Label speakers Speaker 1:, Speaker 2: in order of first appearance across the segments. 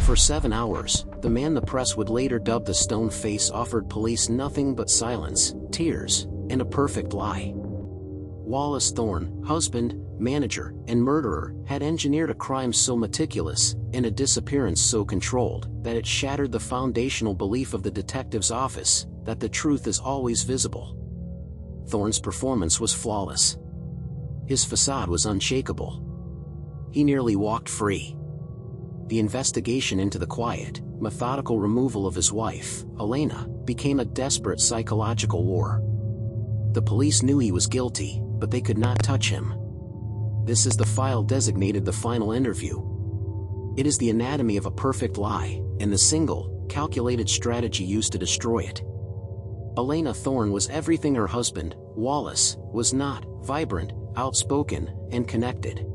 Speaker 1: For 7 hours, the man the press would later dub the stone face offered police nothing but silence, tears, and a perfect lie. Wallace Thorne, husband, manager, and murderer, had engineered a crime so meticulous, and a disappearance so controlled, that it shattered the foundational belief of the detective's office, that the truth is always visible. Thorne's performance was flawless. His facade was unshakable. He nearly walked free. The investigation into the quiet, methodical removal of his wife, Elena, became a desperate psychological war. The police knew he was guilty, but they could not touch him. This is the file designated the final interview. It is the anatomy of a perfect lie, and the single, calculated strategy used to destroy it. Elena Thorne was everything her husband, Wallace, was not: vibrant, outspoken, and connected.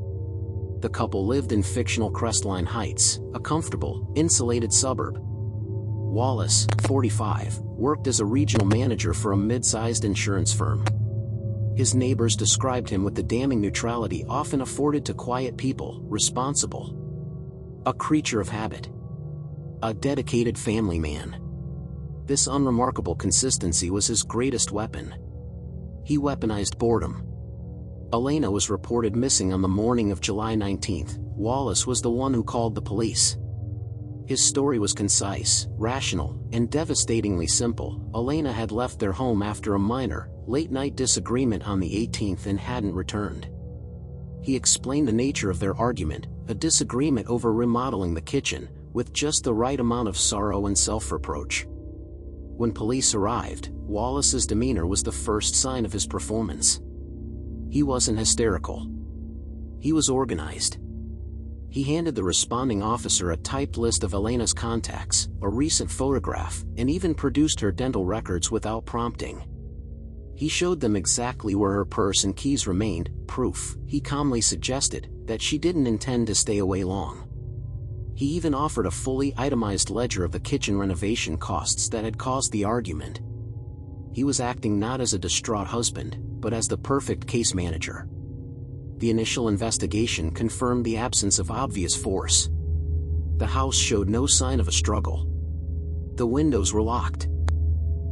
Speaker 1: The couple lived in fictional Crestline Heights, a comfortable, insulated suburb. Wallace, 45, worked as a regional manager for a mid-sized insurance firm. His neighbors described him with the damning neutrality often afforded to quiet people: responsible. A creature of habit. A dedicated family man. This unremarkable consistency was his greatest weapon. He weaponized boredom. Elena was reported missing on the morning of July 19th. Wallace was the one who called the police. His story was concise, rational, and devastatingly simple. Elena had left their home after a minor, late-night disagreement on the 18th and hadn't returned. He explained the nature of their argument, a disagreement over remodeling the kitchen, with just the right amount of sorrow and self-reproach. When police arrived, Wallace's demeanor was the first sign of his performance. He wasn't hysterical. He was organized. He handed the responding officer a typed list of Elena's contacts, a recent photograph, and even produced her dental records without prompting. He showed them exactly where her purse and keys remained, proof, he calmly suggested, that she didn't intend to stay away long. He even offered a fully itemized ledger of the kitchen renovation costs that had caused the argument. He was acting not as a distraught husband, but as the perfect case manager. The initial investigation confirmed the absence of obvious force. The house showed no sign of a struggle. The windows were locked.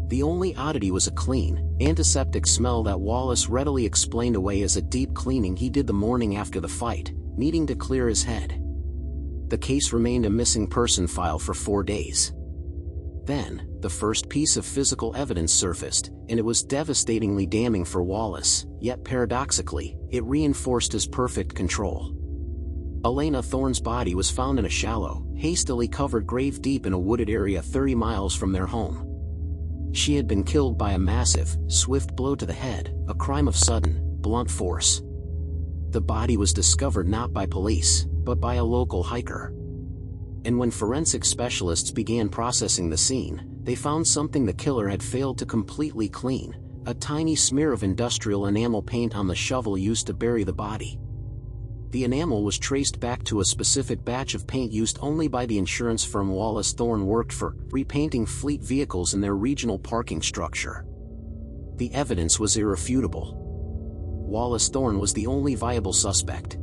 Speaker 1: The only oddity was a clean, antiseptic smell that Wallace readily explained away as a deep cleaning he did the morning after the fight, needing to clear his head. The case remained a missing person file for 4 days. Then, the first piece of physical evidence surfaced, and it was devastatingly damning for Wallace, yet paradoxically, it reinforced his perfect control. Elena Thorne's body was found in a shallow, hastily covered grave deep in a wooded area 30 miles from their home. She had been killed by a massive, swift blow to the head, a crime of sudden, blunt force. The body was discovered not by police, but by a local hiker. And when forensic specialists began processing the scene, they found something the killer had failed to completely clean: a tiny smear of industrial enamel paint on the shovel used to bury the body. The enamel was traced back to a specific batch of paint used only by the insurance firm Wallace Thorne worked for, repainting fleet vehicles in their regional parking structure. The evidence was irrefutable. Wallace Thorne was the only viable suspect.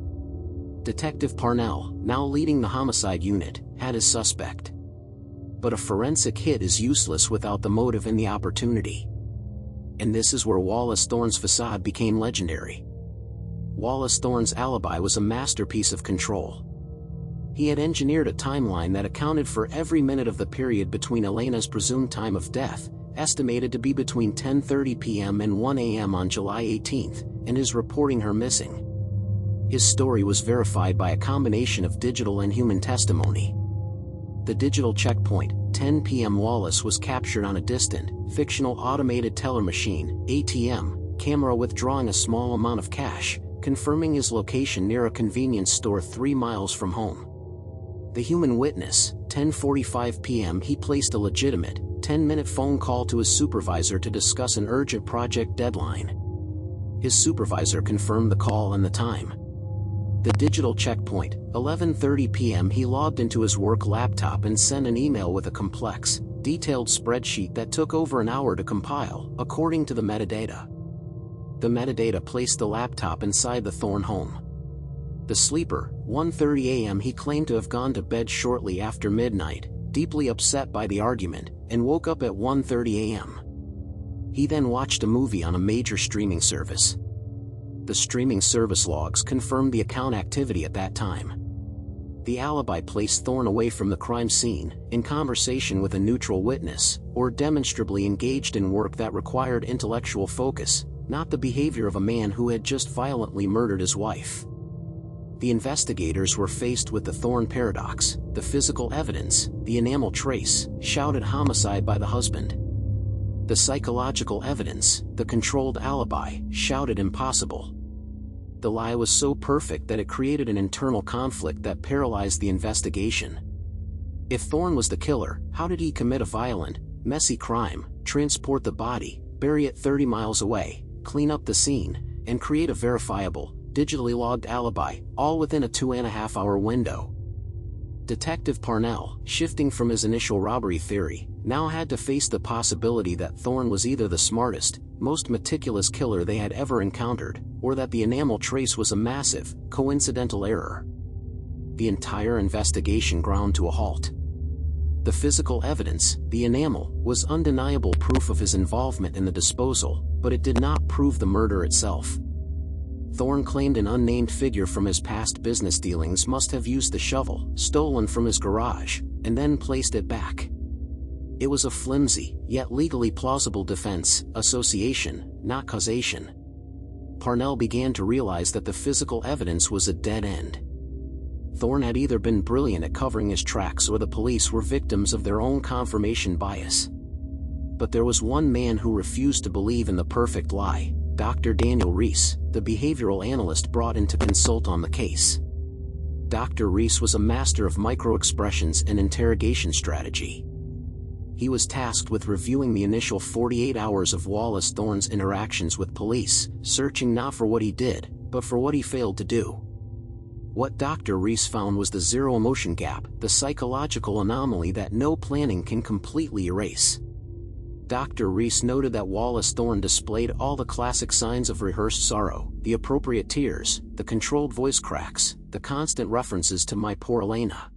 Speaker 1: Detective Parnell, now leading the homicide unit, had his suspect. But a forensic hit is useless without the motive and the opportunity. And this is where Wallace Thorne's facade became legendary. Wallace Thorne's alibi was a masterpiece of control. He had engineered a timeline that accounted for every minute of the period between Elena's presumed time of death, estimated to be between 10:30 p.m. and 1 a.m. on July 18th, and his reporting her missing. His story was verified by a combination of digital and human testimony. The digital checkpoint, 10 p.m. Wallace was captured on a distant, fictional automated teller machine, ATM, camera withdrawing a small amount of cash, confirming his location near a convenience store 3 miles from home. The human witness, 10:45 p.m. he placed a legitimate, 10-minute phone call to his supervisor to discuss an urgent project deadline. His supervisor confirmed the call and the time. The digital checkpoint, 11:30 p.m. he logged into his work laptop and sent an email with a complex, detailed spreadsheet that took over an hour to compile, according to the metadata. The metadata placed the laptop inside the Thorne home. The sleeper, 1:30 a.m. He claimed to have gone to bed shortly after midnight, deeply upset by the argument, and woke up at 1:30 a.m. He then watched a movie on a major streaming service. The streaming service logs confirmed the account activity at that time. The alibi placed Thorne away from the crime scene, in conversation with a neutral witness, or demonstrably engaged in work that required intellectual focus, not the behavior of a man who had just violently murdered his wife. The investigators were faced with the Thorne paradox: the physical evidence, the enamel trace, shouted homicide by the husband. The psychological evidence, the controlled alibi, shouted impossible. The lie was so perfect that it created an internal conflict that paralyzed the investigation. If Thorne was the killer, how did he commit a violent, messy crime, transport the body, bury it 30 miles away, clean up the scene, and create a verifiable, digitally logged alibi, all within a 2.5-hour window? Detective Parnell, shifting from his initial robbery theory, now had to face the possibility that Thorne was either the smartest, most meticulous killer they had ever encountered, or that the enamel trace was a massive, coincidental error. The entire investigation ground to a halt. The physical evidence, the enamel, was undeniable proof of his involvement in the disposal, but it did not prove the murder itself. Thorne claimed an unnamed figure from his past business dealings must have used the shovel, stolen from his garage, and then placed it back. It was a flimsy, yet legally plausible defense, association, not causation. Parnell began to realize that the physical evidence was a dead end. Thorne had either been brilliant at covering his tracks or the police were victims of their own confirmation bias. But there was one man who refused to believe in the perfect lie: Dr. Daniel Reese, the behavioral analyst brought in to consult on the case. Dr. Reese was a master of micro-expressions and interrogation strategy. He was tasked with reviewing the initial 48 hours of Wallace Thorne's interactions with police, searching not for what he did, but for what he failed to do. What Dr. Reese found was the zero emotion gap, the psychological anomaly that no planning can completely erase. Dr. Reese noted that Wallace Thorne displayed all the classic signs of rehearsed sorrow: the appropriate tears, the controlled voice cracks, the constant references to "my poor Elena."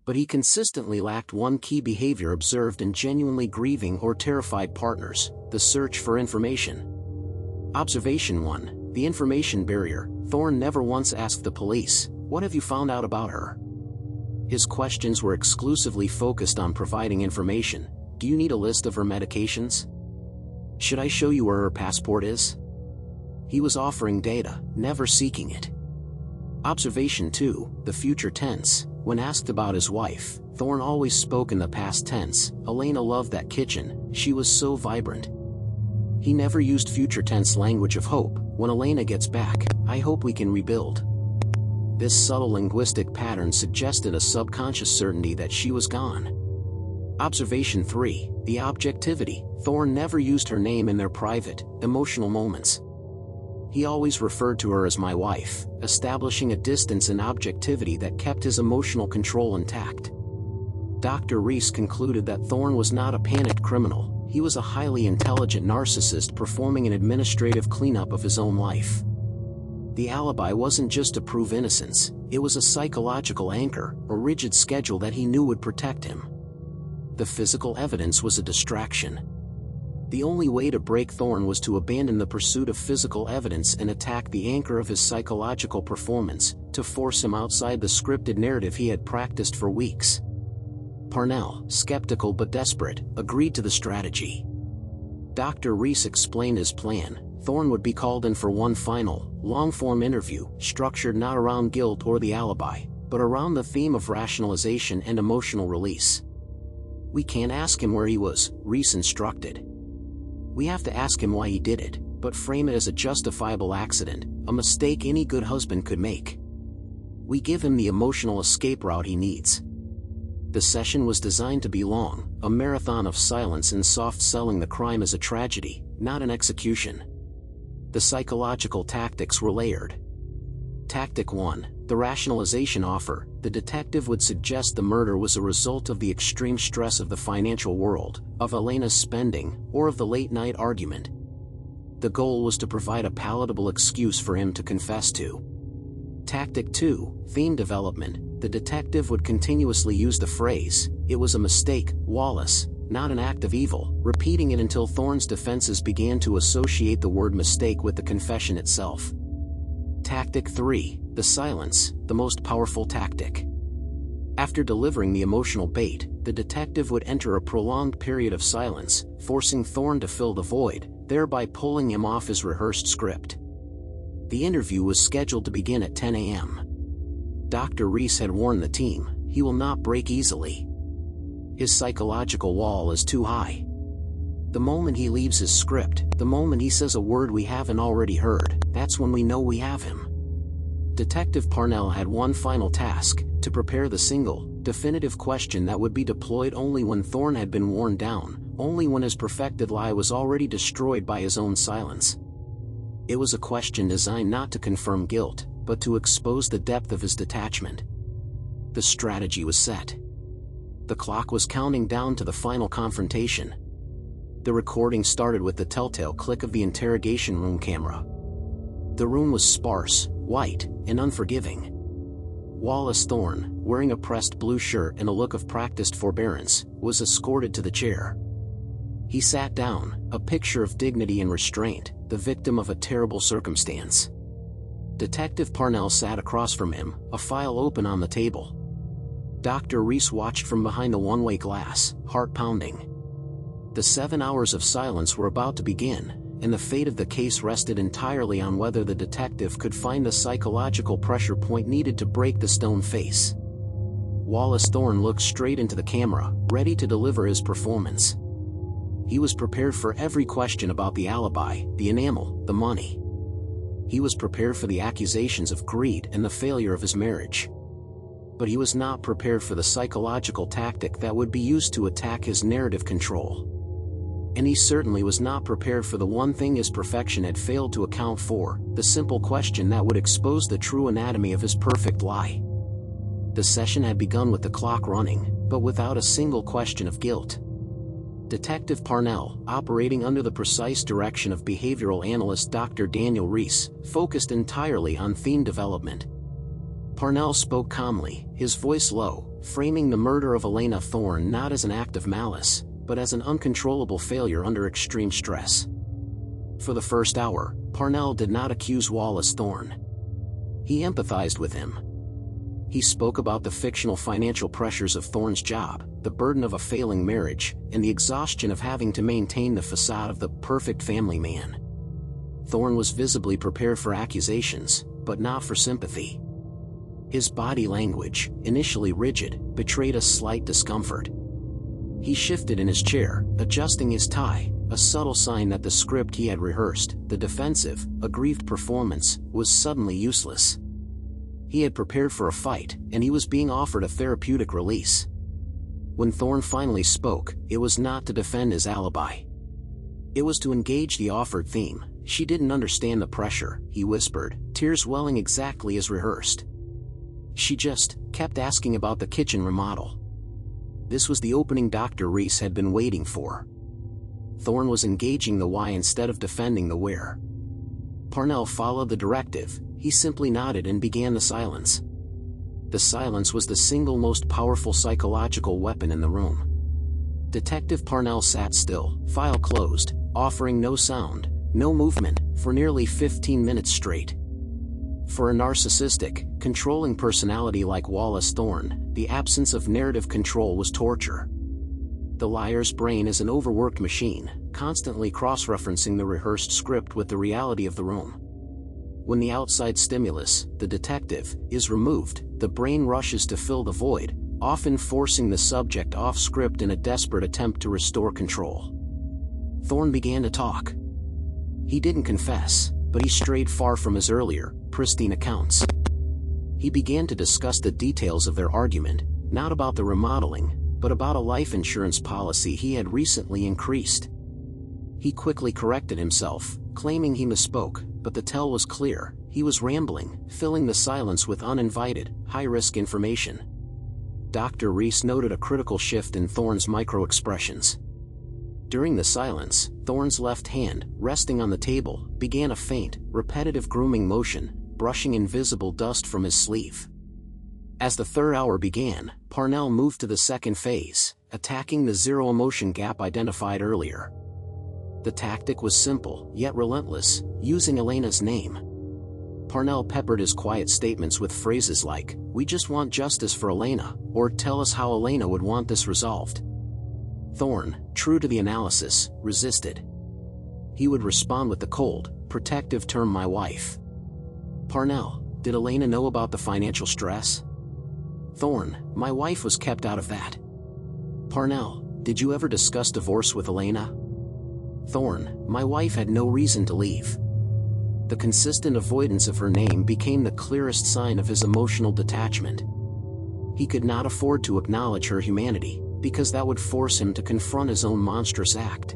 Speaker 1: But he consistently lacked one key behavior observed in genuinely grieving or terrified partners: the search for information. Observation 1. The information barrier. Thorne never once asked the police, "What have you found out about her?" His questions were exclusively focused on providing information. "Do you need a list of her medications? Should I show you where her passport is?" He was offering data, never seeking it. Observation 2. The future tense. When asked about his wife, Thorne always spoke in the past tense. "Elena loved that kitchen, she was so vibrant." He never used future tense language of hope. "When Elena gets back, I hope we can rebuild." This subtle linguistic pattern suggested a subconscious certainty that she was gone. Observation 3. The objectivity. Thorne never used her name in their private, emotional moments. He always referred to her as "my wife," establishing a distance and objectivity that kept his emotional control intact. Dr. Reese concluded that Thorne was not a panicked criminal. He was a highly intelligent narcissist performing an administrative cleanup of his own life. The alibi wasn't just to prove innocence, it was a psychological anchor, a rigid schedule that he knew would protect him. The physical evidence was a distraction. The only way to break Thorne was to abandon the pursuit of physical evidence and attack the anchor of his psychological performance, to force him outside the scripted narrative he had practiced for weeks. Parnell, skeptical but desperate, agreed to the strategy. Dr. Reese explained his plan. Thorne would be called in for one final, long-form interview, structured not around guilt or the alibi, but around the theme of rationalization and emotional release. "We can't ask him where he was," Reese instructed. "We have to ask him why he did it, but frame it as a justifiable accident, a mistake any good husband could make. We give him the emotional escape route he needs." The session was designed to be long, a marathon of silence and soft-selling the crime as a tragedy, not an execution. The psychological tactics were layered. Tactic 1. The rationalization offer. The detective would suggest the murder was a result of the extreme stress of the financial world, of Elena's spending, or of the late-night argument. The goal was to provide a palatable excuse for him to confess to. Tactic 2, theme development. The detective would continuously use the phrase, "It was a mistake, Wallace, not an act of evil," repeating it until Thorne's defenses began to associate the word mistake with the confession itself. Tactic 3, the silence, the most powerful tactic. After delivering the emotional bait, the detective would enter a prolonged period of silence, forcing Thorne to fill the void, thereby pulling him off his rehearsed script. The interview was scheduled to begin at 10 a.m. Dr. Reese had warned the team, he will not break easily. His psychological wall is too high. The moment he leaves his script, the moment he says a word we haven't already heard, that's when we know we have him. Detective Parnell had one final task, to prepare the single, definitive question that would be deployed only when Thorne had been worn down, only when his perfected lie was already destroyed by his own silence. It was a question designed not to confirm guilt, but to expose the depth of his detachment. The strategy was set. The clock was counting down to the final confrontation. The recording started with the telltale click of the interrogation room camera. The room was sparse, white, and unforgiving. Wallace Thorne, wearing a pressed blue shirt and a look of practiced forbearance, was escorted to the chair. He sat down, a picture of dignity and restraint, the victim of a terrible circumstance. Detective Parnell sat across from him, a file open on the table. Dr. Reese watched from behind the one-way glass, heart pounding. The 7 hours of silence were about to begin, and the fate of the case rested entirely on whether the detective could find the psychological pressure point needed to break the stone face. Wallace Thorne looked straight into the camera, ready to deliver his performance. He was prepared for every question about the alibi, the enamel, the money. He was prepared for the accusations of greed and the failure of his marriage. But he was not prepared for the psychological tactic that would be used to attack his narrative control. And he certainly was not prepared for the one thing his perfection had failed to account for, the simple question that would expose the true anatomy of his perfect lie. The session had begun with the clock running, but without a single question of guilt. Detective Parnell, operating under the precise direction of behavioral analyst Dr. Daniel Reese, focused entirely on theme development. Parnell spoke calmly, his voice low, framing the murder of Elena Thorne not as an act of malice, but as an uncontrollable failure under extreme stress. For the first hour, Parnell did not accuse Wallace Thorne. He empathized with him. He spoke about the fictional financial pressures of Thorne's job, the burden of a failing marriage, and the exhaustion of having to maintain the facade of the perfect family man. Thorne was visibly prepared for accusations, but not for sympathy. His body language, initially rigid, betrayed a slight discomfort. He shifted in his chair, adjusting his tie, a subtle sign that the script he had rehearsed, the defensive, aggrieved performance, was suddenly useless. He had prepared for a fight, and he was being offered a therapeutic release. When Thorne finally spoke, it was not to defend his alibi. It was to engage the offered theme. "She didn't understand the pressure," he whispered, tears welling exactly as rehearsed. "She just kept asking about the kitchen remodel." This was the opening Dr. Reese had been waiting for. Thorne was engaging the why instead of defending the where. Parnell followed the directive. He simply nodded and began the silence. The silence was the single most powerful psychological weapon in the room. Detective Parnell sat still, file closed, offering no sound, no movement, for nearly 15 minutes straight. For a narcissistic, controlling personality like Wallace Thorne, the absence of narrative control was torture. The liar's brain is an overworked machine, constantly cross-referencing the rehearsed script with the reality of the room. When the outside stimulus, the detective, is removed, the brain rushes to fill the void, often forcing the subject off script in a desperate attempt to restore control. Thorne began to talk. He didn't confess, but he strayed far from his earlier, pristine accounts. He began to discuss the details of their argument, not about the remodeling, but about a life insurance policy he had recently increased. He quickly corrected himself, claiming he misspoke, but the tell was clear. He was rambling, filling the silence with uninvited, high-risk information. Dr. Reese noted a critical shift in Thorne's micro-expressions. During the silence, Thorne's left hand, resting on the table, began a faint, repetitive grooming motion, brushing invisible dust from his sleeve. As the third hour began, Parnell moved to the second phase, attacking the zero-emotion gap identified earlier. The tactic was simple, yet relentless, using Elena's name. Parnell peppered his quiet statements with phrases like, "We just want justice for Elena," or "Tell us how Elena would want this resolved." Thorne, true to the analysis, resisted. He would respond with the cold, protective term "my wife." Parnell, did Elena know about the financial stress? Thorne, my wife was kept out of that. Parnell, did you ever discuss divorce with Elena? Thorne, my wife had no reason to leave. The consistent avoidance of her name became the clearest sign of his emotional detachment. He could not afford to acknowledge her humanity, because that would force him to confront his own monstrous act.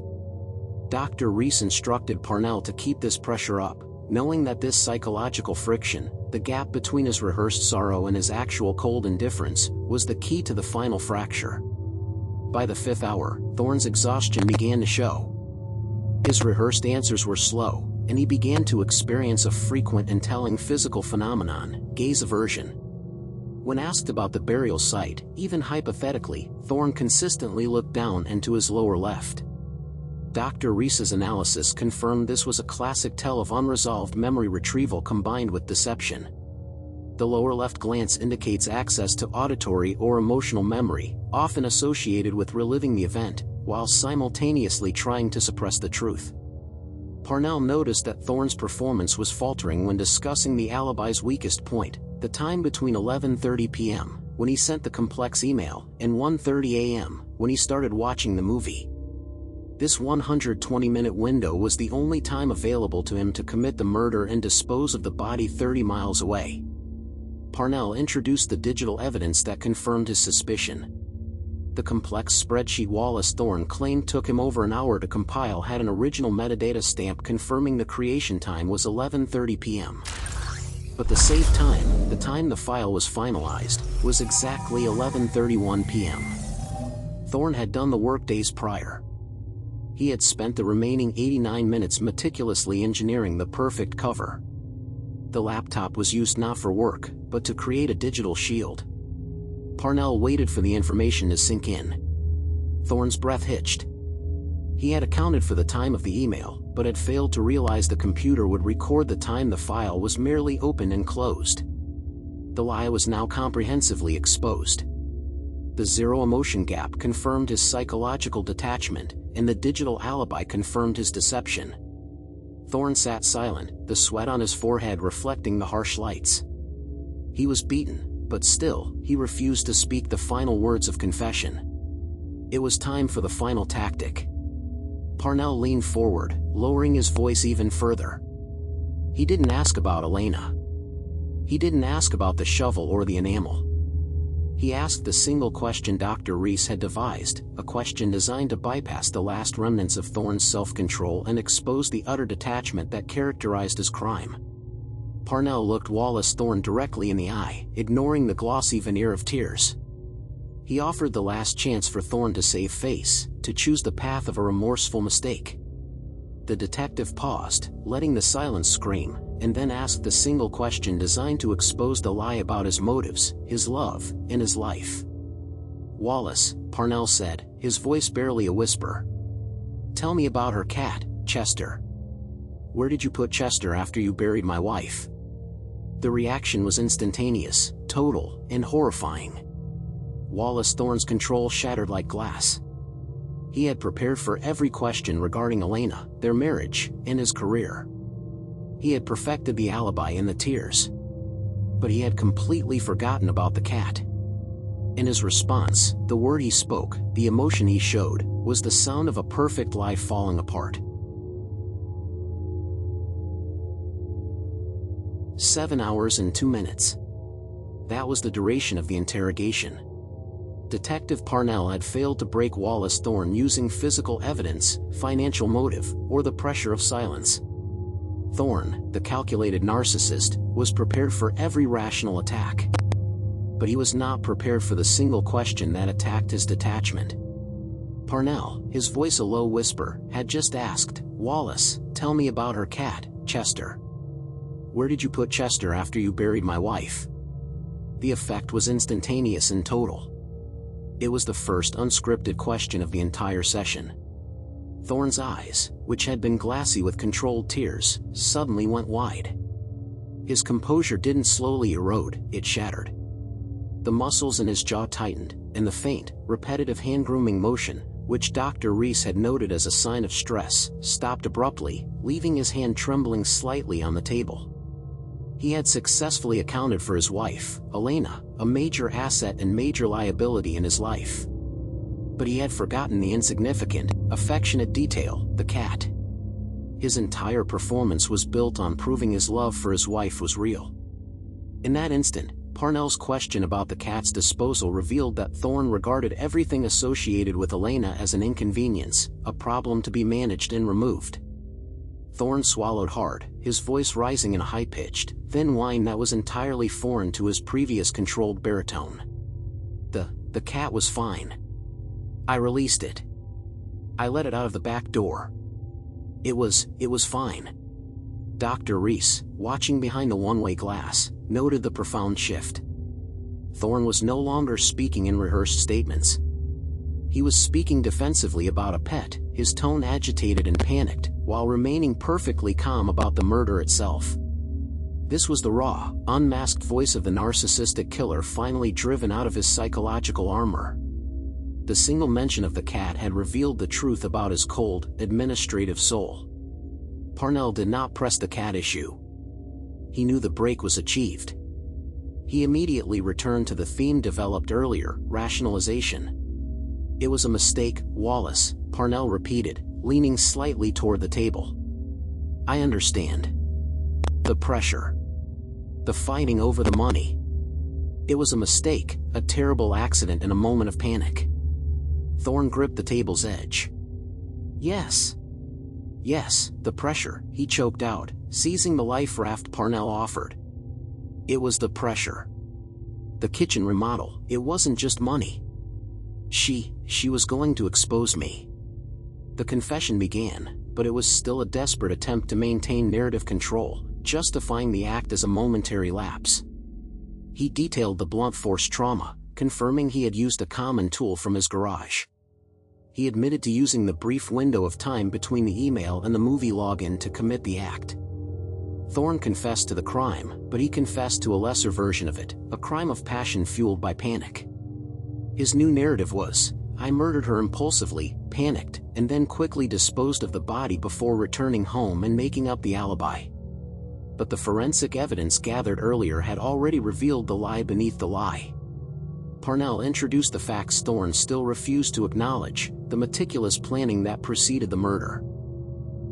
Speaker 1: Dr. Reese instructed Parnell to keep this pressure up, knowing that this psychological friction, the gap between his rehearsed sorrow and his actual cold indifference, was the key to the final fracture. By the fifth hour, Thorne's exhaustion began to show. His rehearsed answers were slow, and he began to experience a frequent and telling physical phenomenon, gaze aversion. When asked about the burial site, even hypothetically, Thorne consistently looked down and to his lower left. Dr. Reese's analysis confirmed this was a classic tell of unresolved memory retrieval combined with deception. The lower left glance indicates access to auditory or emotional memory, often associated with reliving the event, while simultaneously trying to suppress the truth. Parnell noticed that Thorne's performance was faltering when discussing the alibi's weakest point, the time between 11:30 p.m., when he sent the complex email, and 1:30 a.m., when he started watching the movie. This 120-minute window was the only time available to him to commit the murder and dispose of the body 30 miles away. Parnell introduced the digital evidence that confirmed his suspicion. The complex spreadsheet Wallace Thorne claimed took him over an hour to compile had an original metadata stamp confirming the creation time was 11:30 p.m. But the saved time, the time the file was finalized, was exactly 11:31 p.m. Thorne had done the work days prior. He had spent the remaining 89 minutes meticulously engineering the perfect cover. The laptop was used not for work, but to create a digital shield. Parnell waited for the information to sink in. Thorne's breath hitched. He had accounted for the time of the email, but had failed to realize the computer would record the time the file was merely opened and closed. The lie was now comprehensively exposed. The zero-emotion gap confirmed his psychological detachment, and the digital alibi confirmed his deception. Thorne sat silent, the sweat on his forehead reflecting the harsh lights. He was beaten, but still, he refused to speak the final words of confession. It was time for the final tactic. Parnell leaned forward, lowering his voice even further. He didn't ask about Elena. He didn't ask about the shovel or the enamel. He asked the single question Dr. Reese had devised, a question designed to bypass the last remnants of Thorne's self-control and expose the utter detachment that characterized his crime. Parnell looked Wallace Thorne directly in the eye, ignoring the glossy veneer of tears. He offered the last chance for Thorne to save face, to choose the path of a remorseful mistake. The detective paused, letting the silence scream, and then asked the single question designed to expose the lie about his motives, his love, and his life. "Wallace," Parnell said, his voice barely a whisper. "Tell me about her cat, Chester. Where did you put Chester after you buried my wife?" The reaction was instantaneous, total, and horrifying. Wallace Thorne's control shattered like glass. He had prepared for every question regarding Elena, their marriage, and his career. He had perfected the alibi and the tears. But he had completely forgotten about the cat. In his response, the word he spoke, the emotion he showed, was the sound of a perfect lie falling apart. 7 hours and 2 minutes. That was the duration of the interrogation. Detective Parnell had failed to break Wallace Thorne using physical evidence, financial motive, or the pressure of silence. Thorne, the calculated narcissist, was prepared for every rational attack. But he was not prepared for the single question that attacked his detachment. Parnell, his voice a low whisper, had just asked, "Wallace, tell me about her cat, Chester." "Where did you put Chester after you buried my wife?" The effect was instantaneous and total. It was the first unscripted question of the entire session. Thorne's eyes, which had been glassy with controlled tears, suddenly went wide. His composure didn't slowly erode, it shattered. The muscles in his jaw tightened, and the faint, repetitive hand-grooming motion, which Dr. Reese had noted as a sign of stress, stopped abruptly, leaving his hand trembling slightly on the table. He had successfully accounted for his wife, Elena, a major asset and major liability in his life. But he had forgotten the insignificant, affectionate detail, the cat. His entire performance was built on proving his love for his wife was real. In that instant, Parnell's question about the cat's disposal revealed that Thorne regarded everything associated with Elena as an inconvenience, a problem to be managed and removed. Thorne swallowed hard, his voice rising in a high-pitched, thin whine that was entirely foreign to his previous controlled baritone. The cat was fine. I released it. I let it out of the back door. It was fine. Dr. Reese, watching behind the one-way glass, noted the profound shift. Thorne was no longer speaking in rehearsed statements. He was speaking defensively about a pet, his tone agitated and panicked, while remaining perfectly calm about the murder itself. This was the raw, unmasked voice of the narcissistic killer finally driven out of his psychological armor. The single mention of the cat had revealed the truth about his cold, administrative soul. Parnell did not press the cat issue. He knew the break was achieved. He immediately returned to the theme developed earlier, rationalization. "It was a mistake, Wallace," Parnell repeated, leaning slightly toward the table. "I understand. The pressure. The fighting over the money. It was a mistake, a terrible accident and a moment of panic." Thorne gripped the table's edge. Yes, the pressure," he choked out, seizing the life raft Parnell offered. "It was the pressure. The kitchen remodel, it wasn't just money. She was going to expose me." The confession began, but it was still a desperate attempt to maintain narrative control, justifying the act as a momentary lapse. He detailed the blunt force trauma, confirming he had used a common tool from his garage. He admitted to using the brief window of time between the email and the movie login to commit the act. Thorne confessed to the crime, but he confessed to a lesser version of it, a crime of passion fueled by panic. His new narrative was, "I murdered her impulsively, panicked, and then quickly disposed of the body before returning home and making up the alibi." But the forensic evidence gathered earlier had already revealed the lie beneath the lie. Parnell introduced the facts Thorne still refused to acknowledge, the meticulous planning that preceded the murder.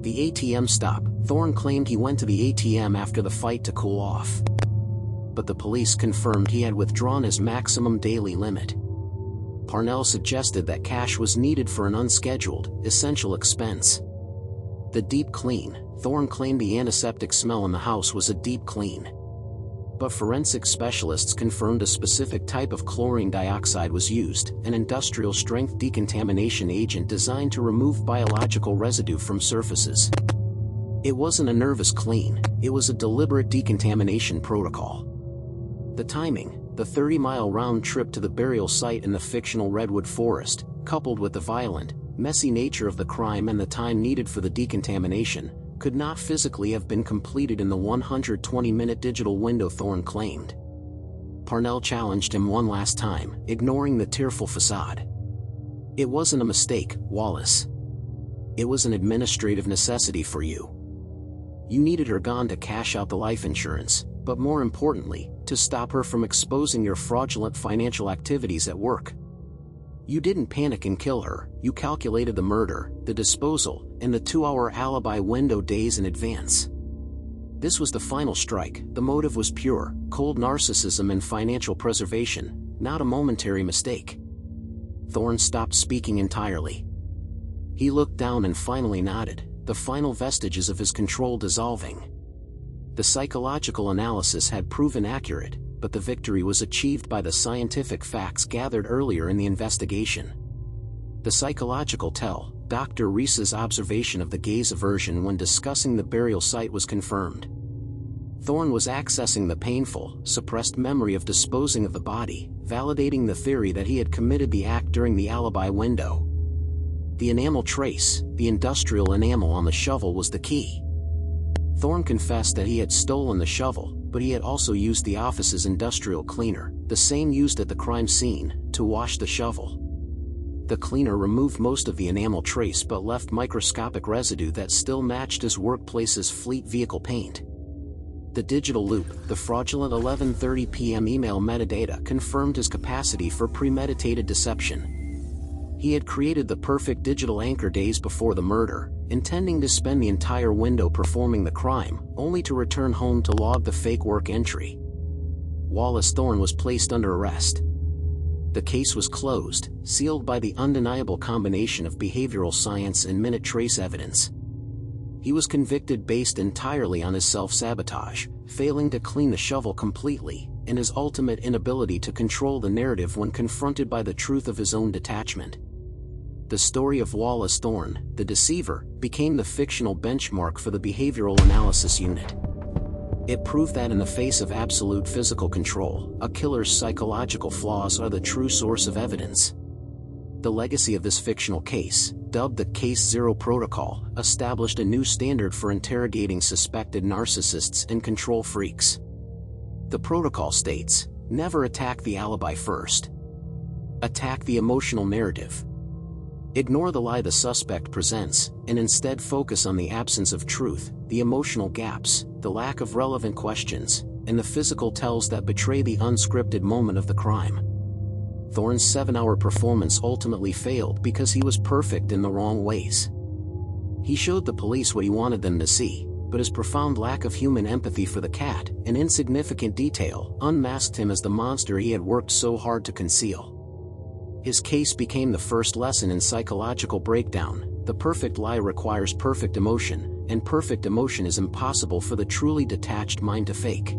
Speaker 1: The ATM stop, Thorne claimed he went to the ATM after the fight to cool off. But the police confirmed he had withdrawn his maximum daily limit. Parnell suggested that cash was needed for an unscheduled, essential expense. The deep clean, Thorne claimed the antiseptic smell in the house was a deep clean. But forensic specialists confirmed a specific type of chlorine dioxide was used, an industrial-strength decontamination agent designed to remove biological residue from surfaces. It wasn't a nervous clean, it was a deliberate decontamination protocol. The timing, the 30-mile round trip to the burial site in the fictional redwood forest, coupled with the violent, messy nature of the crime and the time needed for the decontamination, could not physically have been completed in the 120-minute digital window Thorne claimed. Parnell challenged him one last time, ignoring the tearful facade. "It wasn't a mistake, Wallace. It was an administrative necessity for you. You needed her gone to cash out the life insurance, but more importantly, to stop her from exposing your fraudulent financial activities at work. You didn't panic and kill her, you calculated the murder, the disposal, and the 2-hour alibi window days in advance. This was the final strike, the motive was pure, cold narcissism and financial preservation, not a momentary mistake." Thorne stopped speaking entirely. He looked down and finally nodded, the final vestiges of his control dissolving. The psychological analysis had proven accurate, but the victory was achieved by the scientific facts gathered earlier in the investigation. The psychological tell, Dr. Reese's observation of the gaze aversion when discussing the burial site was confirmed. Thorne was accessing the painful, suppressed memory of disposing of the body, validating the theory that he had committed the act during the alibi window. The enamel trace, the industrial enamel on the shovel, was the key. Thorne confessed that he had stolen the shovel, but he had also used the office's industrial cleaner, the same used at the crime scene, to wash the shovel. The cleaner removed most of the enamel trace but left microscopic residue that still matched his workplace's fleet vehicle paint. The digital loop, the fraudulent 11:30 p.m. email metadata, confirmed his capacity for premeditated deception. He had created the perfect digital anchor days before the murder, intending to spend the entire window performing the crime, only to return home to log the fake work entry. Wallace Thorne was placed under arrest. The case was closed, sealed by the undeniable combination of behavioral science and minute trace evidence. He was convicted based entirely on his self-sabotage, failing to clean the shovel completely, and his ultimate inability to control the narrative when confronted by the truth of his own detachment. The story of Wallace Thorne, the deceiver, became the fictional benchmark for the behavioral analysis unit. It proved that in the face of absolute physical control, a killer's psychological flaws are the true source of evidence. The legacy of this fictional case, dubbed the Case Zero Protocol, established a new standard for interrogating suspected narcissists and control freaks. The protocol states, never attack the alibi first. Attack the emotional narrative. Ignore the lie the suspect presents, and instead focus on the absence of truth, the emotional gaps, the lack of relevant questions, and the physical tells that betray the unscripted moment of the crime. Thorne's 7-hour performance ultimately failed because he was perfect in the wrong ways. He showed the police what he wanted them to see, but his profound lack of human empathy for the cat, an insignificant detail, unmasked him as the monster he had worked so hard to conceal. His case became the first lesson in psychological breakdown. The perfect lie requires perfect emotion, and perfect emotion is impossible for the truly detached mind to fake.